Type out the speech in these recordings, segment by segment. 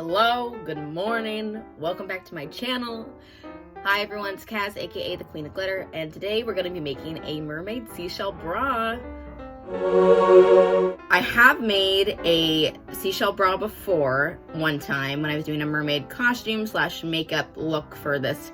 Hello, good morning, welcome back to my channel. Hi everyone, it's Kaz, aka the Queen of Glitter, and today we're going to be making a mermaid seashell bra. I have made a seashell bra before one time when I was doing a mermaid costume / makeup look for this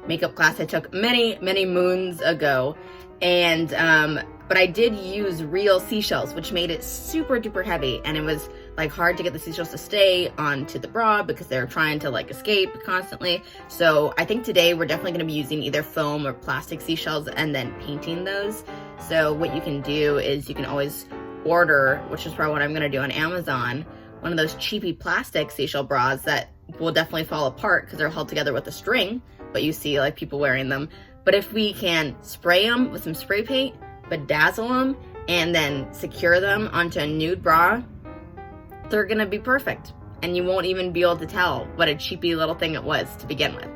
makeup class I took many moons ago, and but I did use real seashells, which made it super duper heavy, and it was like hard to get the seashells to stay onto the bra because they're trying to like escape constantly. So I think today we're definitely going to be using either foam or plastic seashells and then painting those. So what you can do is you can always order, which is probably what I'm going to do on Amazon, one of those cheapy plastic seashell bras that will definitely fall apart because they're held together with a string, but you see like people wearing them. But if we can spray them with some spray paint, bedazzle them, and then secure them onto a nude bra, they're gonna be perfect. And you won't even be able to tell what a cheapy little thing it was to begin with.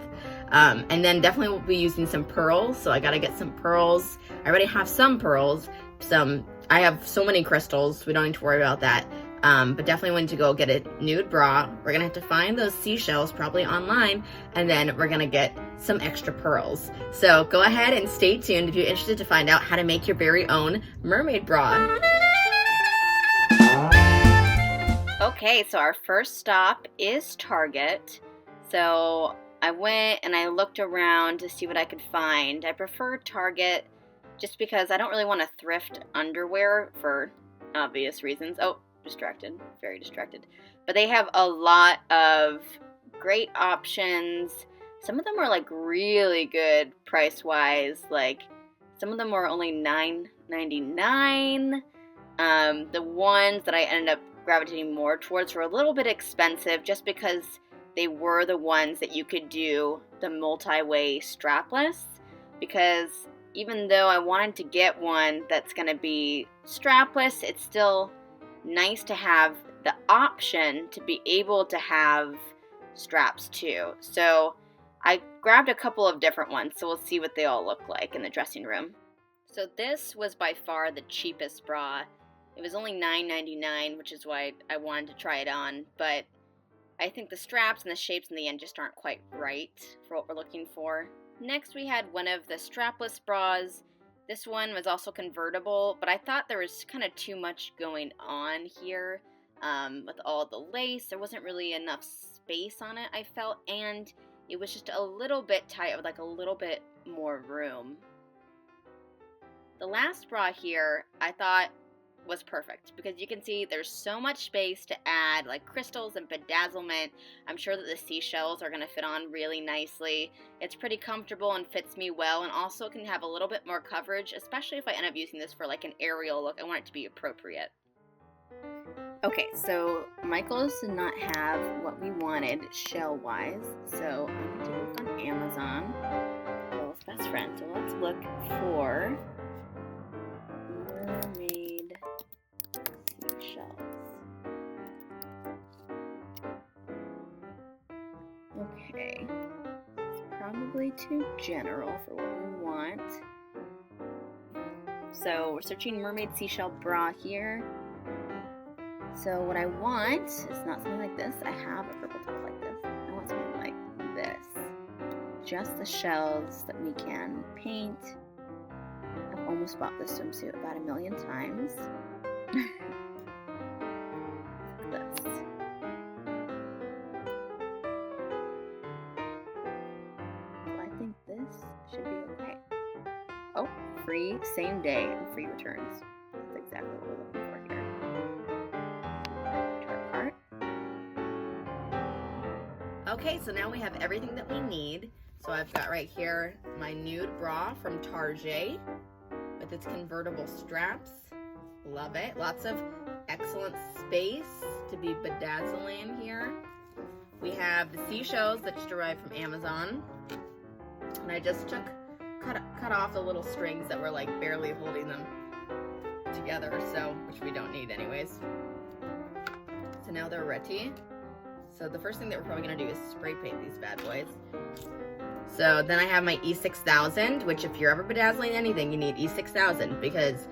And then definitely we'll be using some pearls. So I gotta get some pearls. I already have some pearls. I have so many crystals, we don't need to worry about that. But definitely when to go get a nude bra, we're gonna have to find those seashells probably online, and then we're gonna get some extra pearls. So go ahead and stay tuned if you're interested to find out how to make your very own mermaid bra. Okay, so our first stop is Target. So I went and I looked around to see what I could find. I prefer Target just because I don't really want to thrift underwear for obvious reasons. Oh, distracted, very distracted. But they have a lot of great options. Some of them are like really good price-wise. Like some of them were only $9.99. The ones that I ended up gravitating more towards were a little bit expensive just because they were the ones that you could do the multi-way strapless, because even though I wanted to get one that's going to be strapless, it's still nice to have the option to be able to have straps too. So I grabbed a couple of different ones, so we'll see what they all look like in the dressing room. So this was by far the cheapest bra. It was only $9.99, which is why I wanted to try it on, but I think the straps and the shapes in the end just aren't quite right for what we're looking for. Next we had one of the strapless bras. This one was also convertible, but I thought there was kind of too much going on here with all the lace. There wasn't really enough space on it, I felt, and it was just a little bit tight. I would like a little bit more room. The last bra here I thought was perfect because you can see there's so much space to add like crystals and bedazzlement. I'm sure that the seashells are going to fit on really nicely. It's pretty comfortable and fits me well, and also can have a little bit more coverage, especially if I end up using this for like an Ariel look. I want it to be appropriate. Okay, so Michael's did not have what we wanted shell wise, so I'm going to look on Amazon. Bill's best friend. So let's look for mermaid seashells. Okay, it's probably too general for what we want. So we're searching mermaid seashell bra here. So what I want is not something like this. I have a purple top like this. I want something like this. Just the shells that we can paint. I've almost bought this swimsuit about 1,000,000 times. This. So I think this should be okay. Oh, free same day and free returns. That's exactly what we're looking for here. To our cart. Okay, so now we have everything that we need. So I've got right here my nude bra from Target with its convertible straps. Love it. Lots of excellent space to be bedazzling here. We have the seashells that just arrived from Amazon. And I just cut off the little strings that were like barely holding them together, so which we don't need anyways. So now they're ready. So the first thing that we're probably gonna do is spray paint these bad boys. So then I have my E6000, which if you're ever bedazzling anything, you need E6000, because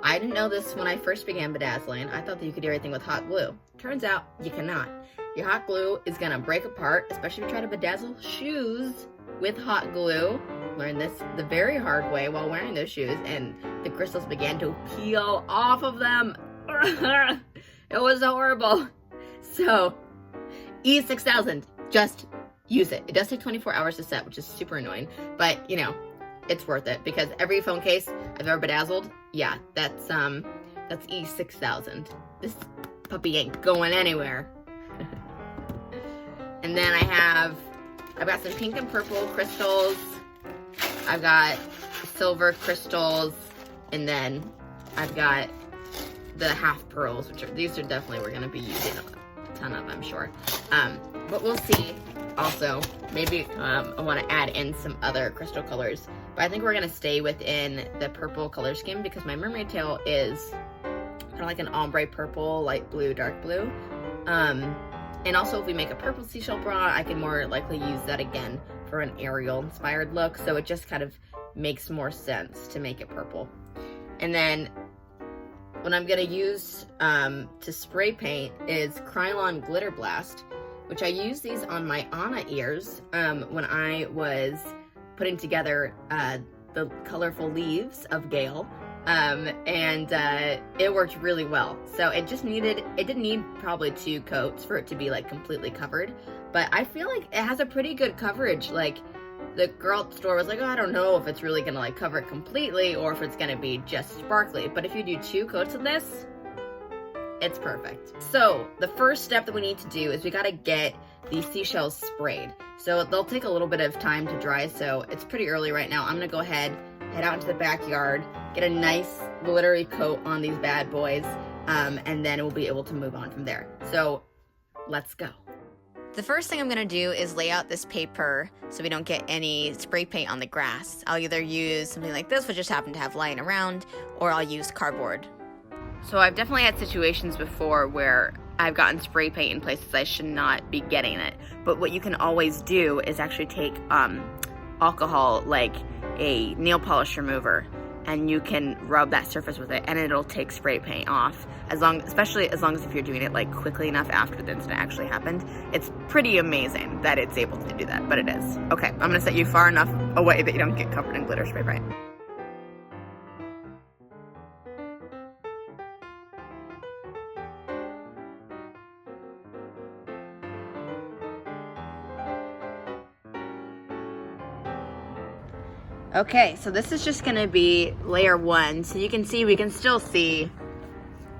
I didn't know this when I first began bedazzling. I thought that you could do everything with hot glue. Turns out you cannot. Your hot glue is gonna break apart, especially if you try to bedazzle shoes with hot glue. Learned this the very hard way while wearing those shoes, and the crystals began to peel off of them. It was horrible. So, E6000, just use it. It does take 24 hours to set, which is super annoying, but you know, it's worth it because every phone case I've ever bedazzled, yeah, that's E6000. This puppy ain't going anywhere. And then I've got some pink and purple crystals. I've got silver crystals, and then I've got the half pearls, these are definitely we're gonna be using a ton of, I'm sure. But we'll see. Also, maybe I want to add in some other crystal colors, but I think we're gonna stay within the purple color scheme because my mermaid tail is kind of like an ombre purple, light blue, dark blue. And also if we make a purple seashell bra, I can more likely use that again for an Ariel inspired look, so it just kind of makes more sense to make it purple. And then what I'm gonna use to spray paint is Krylon Glitter Blast, which I used these on my Anna ears when I was putting together the colorful leaves of Gale, and it worked really well. So it didn't need probably 2 coats for it to be like completely covered, but I feel like it has a pretty good coverage. Like the girl at the store was like, oh, I don't know if it's really gonna like cover it completely or if it's gonna be just sparkly, but if you do 2 coats of this, it's perfect. So the first step that we need to do is we gotta get these seashells sprayed. So they'll take a little bit of time to dry, so it's pretty early right now. I'm gonna go ahead, head out into the backyard, get a nice glittery coat on these bad boys, and then we'll be able to move on from there. So let's go. The first thing I'm gonna do is lay out this paper so we don't get any spray paint on the grass. I'll either use something like this, which just happen to have lying around, or I'll use cardboard. So I've definitely had situations before where I've gotten spray paint in places I should not be getting it. But what you can always do is actually take alcohol, like a nail polish remover, and you can rub that surface with it and it'll take spray paint off, especially as long as if you're doing it like quickly enough after the incident actually happened. It's pretty amazing that it's able to do that, but it is. Okay, I'm gonna set you far enough away that you don't get covered in glitter spray paint. Okay, so this is just gonna be layer 1. So you can see, we can still see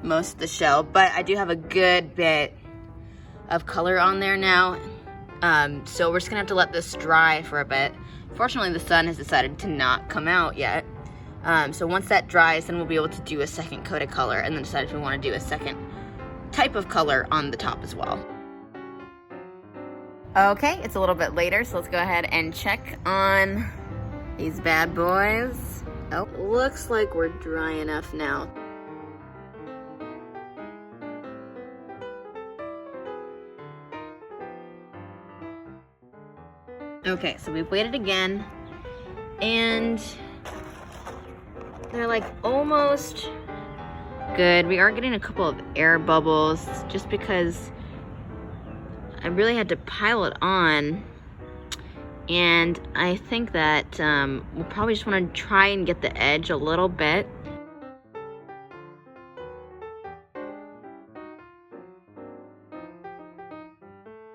most of the shell, but I do have a good bit of color on there now. So we're just gonna have to let this dry for a bit. Fortunately, the sun has decided to not come out yet. So once that dries, then we'll be able to do a second coat of color and then decide if we wanna do a second type of color on the top as well. Okay, it's a little bit later, so let's go ahead and check on these bad boys. Oh, looks like we're dry enough now. Okay, so we've waited again, and they're like almost good. We are getting a couple of air bubbles just because I really had to pile it on. And I think that we'll probably just want to try and get the edge a little bit.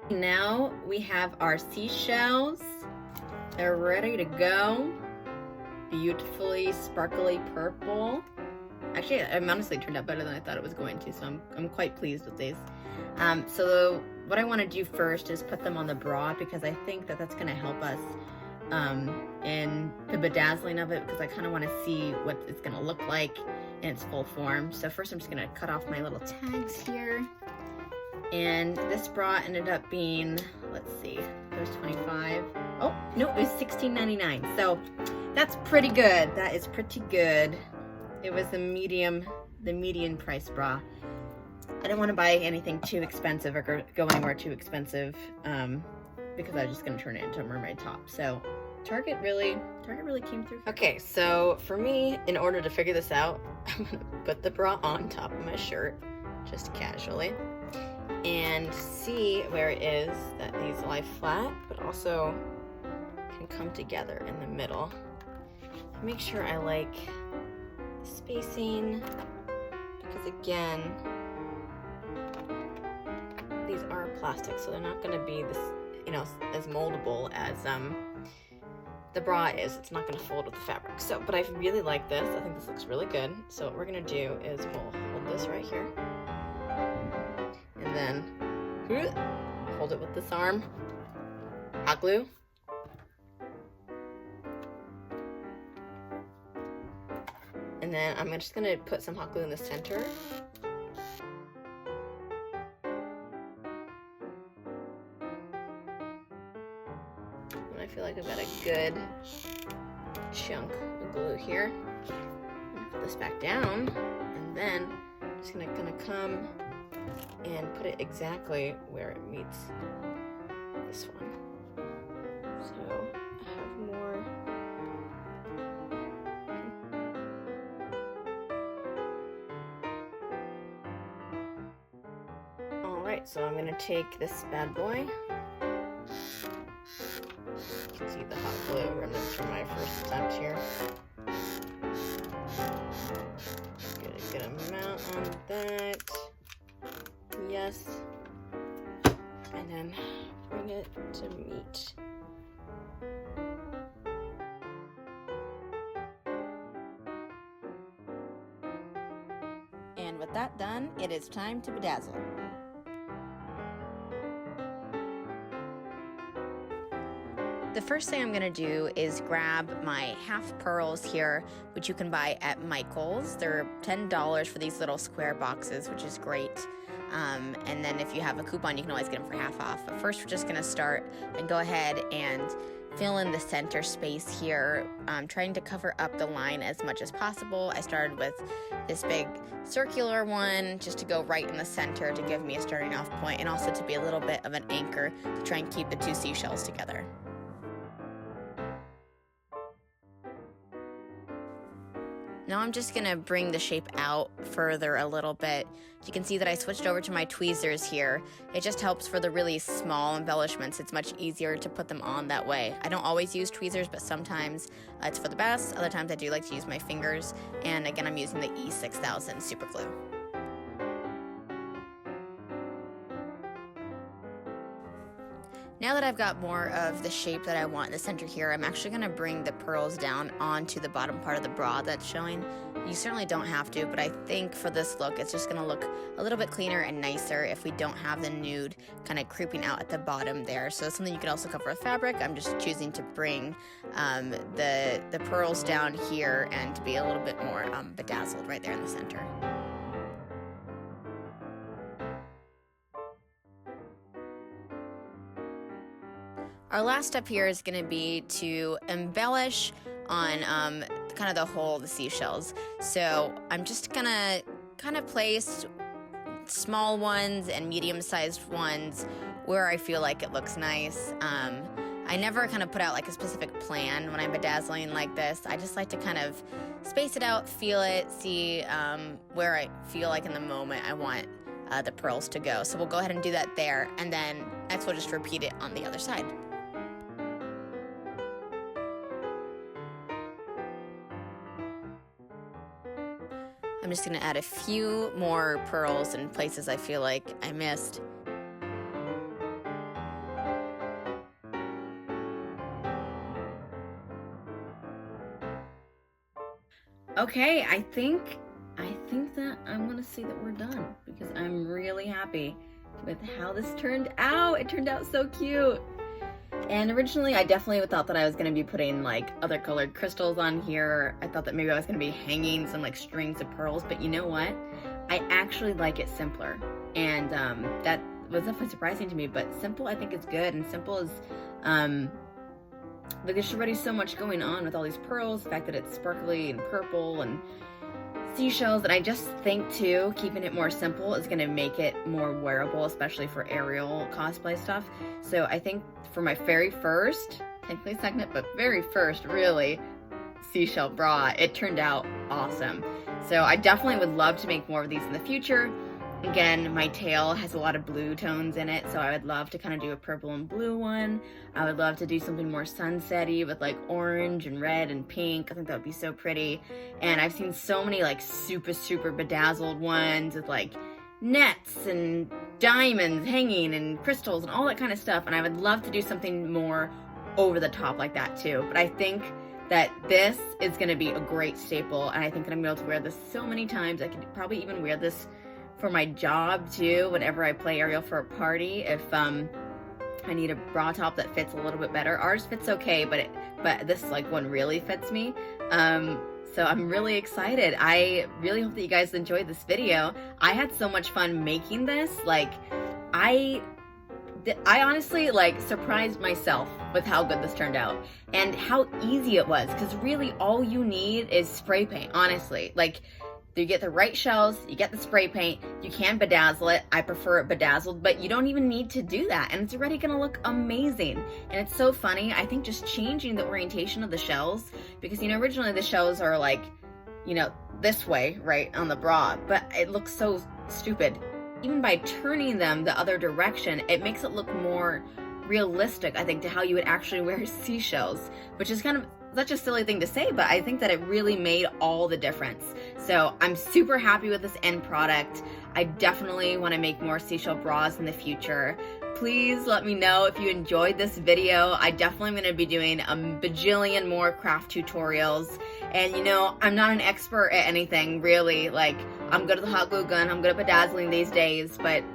Now we have our seashells. They're ready to go. Beautifully sparkly purple. Actually, it honestly turned out better than I thought it was going to, so I'm quite pleased with these. So what I want to do first is put them on the bra because I think that that's going to help us in the bedazzling of it, because I kind of want to see what it's going to look like in its full form. So first I'm just going to cut off my little tags here. And this bra ended up being, let's see, there's 25. Oh, no, it was $16.99. So that's pretty good. That is pretty good. It was the median price bra. I don't want to buy anything too expensive or go anywhere too expensive because I was just going to turn it into a mermaid top. So Target really came through. Okay, so for me, in order to figure this out, I'm going to put the bra on top of my shirt, just casually. and see where it is that these lie flat, but also can come together in the middle. Make sure I like the spacing, because again, these are plastic, so they're not going to be this, you know, as moldable as the bra is. It's not going to fold with the fabric. So, but I really like this. I think this looks really good. So what we're going to do is we'll hold this right here, and then hold it with this arm, hot glue, and then I'm just going to put some hot glue in the center. And I feel like I've got a good chunk of glue here. I'm gonna put this back down, and then I'm just gonna come and put it exactly where it meets this one. So I have more. All right, so I'm gonna take this bad boy. You can see the hot glue remnants from my first attempt here. Get a good amount on that. Yes. And then bring it to meet. And with that done, it is time to bedazzle. The first thing I'm gonna do is grab my half pearls here, which you can buy at Michael's. They're $10 for these little square boxes, which is great. And then if you have a coupon, you can always get them for half off. But first, we're just gonna start and go ahead and fill in the center space here. I'm trying to cover up the line as much as possible. I started with this big circular one just to go right in the center to give me a starting off point, and also to be a little bit of an anchor to try and keep the two seashells together. Now I'm just gonna bring the shape out further a little bit. You can see that I switched over to my tweezers here. It just helps for the really small embellishments. It's much easier to put them on that way. I don't always use tweezers, but sometimes it's for the best. Other times I do like to use my fingers. And again, I'm using the E6000 super glue. Now that I've got more of the shape that I want in the center here, I'm actually going to bring the pearls down onto the bottom part of the bra that's showing. You certainly don't have to, but I think for this look, it's just going to look a little bit cleaner and nicer if we don't have the nude kind of creeping out at the bottom there. So it's something you can also cover with fabric. I'm just choosing to bring the pearls down here and to be a little bit more bedazzled right there in the center. Our last step here is going to be to embellish on kind of the whole of the seashells. So I'm just going to kind of place small ones and medium-sized ones where I feel like it looks nice. I never kind of put out like a specific plan when I'm bedazzling like this. I just like to kind of space it out, feel it, see where I feel like in the moment I want the pearls to go. So we'll go ahead and do that there, and then next we'll just repeat it on the other side. I'm just going to add a few more pearls in places I feel like I missed. Okay, I think that I'm gonna say that we're done, because I'm really happy with how this turned out. It turned out so cute. And originally I definitely thought that I was gonna be putting like other colored crystals on here. I thought that maybe I was gonna be hanging some like strings of pearls, but you know what? I actually like it simpler. And that was definitely surprising to me, but simple I think is good. And simple is, like there's already so much going on with all these pearls, the fact that it's sparkly and purple and seashells, and I just think too, keeping it more simple is going to make it more wearable, especially for Ariel cosplay stuff. So I think for my very first, technically second, but very first really seashell bra, it turned out awesome. So I definitely would love to make more of these in the future. Again, my tail has a lot of blue tones in it, so I would love to kind of do a purple and blue one. I would love to do something more sunsetty with like orange and red and pink. I think that would be so pretty. And I've seen so many like super bedazzled ones with like nets and diamonds hanging and crystals and all that kind of stuff. And I would love to do something more over the top like that too. But I think that this is going to be a great staple, and I think that I'm going to be able to wear this so many times. I could probably even wear this for my job too, whenever I play Ariel for a party, if I need a bra top that fits a little bit better. Ours fits okay, but this like one really fits me. So I'm really excited. I really hope that you guys enjoyed this video. I had so much fun making this. Like, I honestly like surprised myself with how good this turned out and how easy it was, because really all you need is spray paint, honestly. Like, you get the right shells, you get the spray paint, you can bedazzle it. I prefer it bedazzled, but you don't even need to do that, and it's already gonna look amazing. And it's so funny, I think just changing the orientation of the shells, because you know, originally the shells are like, you know, this way, right, on the bra, but it looks so stupid. Even by turning them the other direction, it makes it look more realistic, I think, to how you would actually wear seashells, which is kind of such a silly thing to say, but I think that it really made all the difference. So I'm super happy with this end product. I definitely want to make more seashell bras in the future. Please let me know if you enjoyed this video. I definitely am going to be doing a bajillion more craft tutorials. And you know, I'm not an expert at anything really. Like, I'm good at the hot glue gun, I'm good at bedazzling these days, but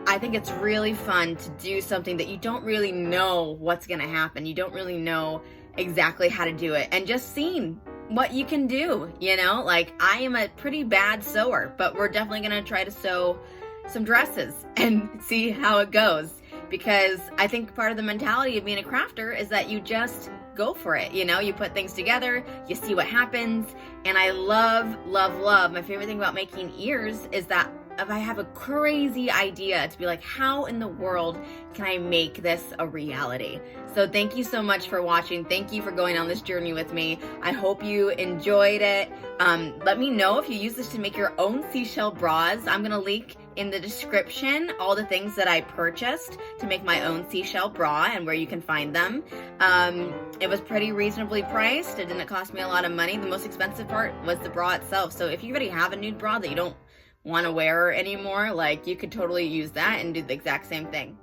I think it's really fun to do something that you don't really know what's going to happen. You don't really know exactly how to do it, and just seeing what you can do, you know? Like, I am a pretty bad sewer, but we're definitely gonna try to sew some dresses and see how it goes, because I think part of the mentality of being a crafter is that you just go for it, you know? You put things together, you see what happens, and I love my favorite thing about making ears is that if I have a crazy idea, to be like, how in the world can I make this a reality? So thank you so much for watching. Thank you for going on this journey with me. I hope you enjoyed it. Let me know if you use this to make your own seashell bras. I'm gonna link in the description all the things that I purchased to make my own seashell bra and where you can find them. It was pretty reasonably priced. It didn't cost me a lot of money. The most expensive part was the bra itself. So if you already have a nude bra that you don't want to wear anymore, like, you could totally use that and do the exact same thing.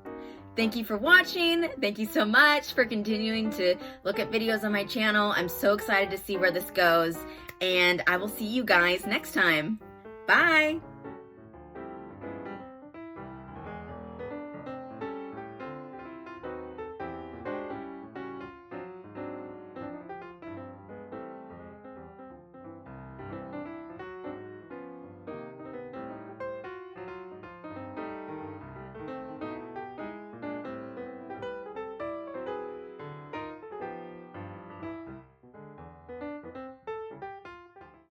Thank you for watching. Thank you so much for continuing to look at videos on my channel. I'm so excited to see where this goes, and I will see you guys next time. Bye.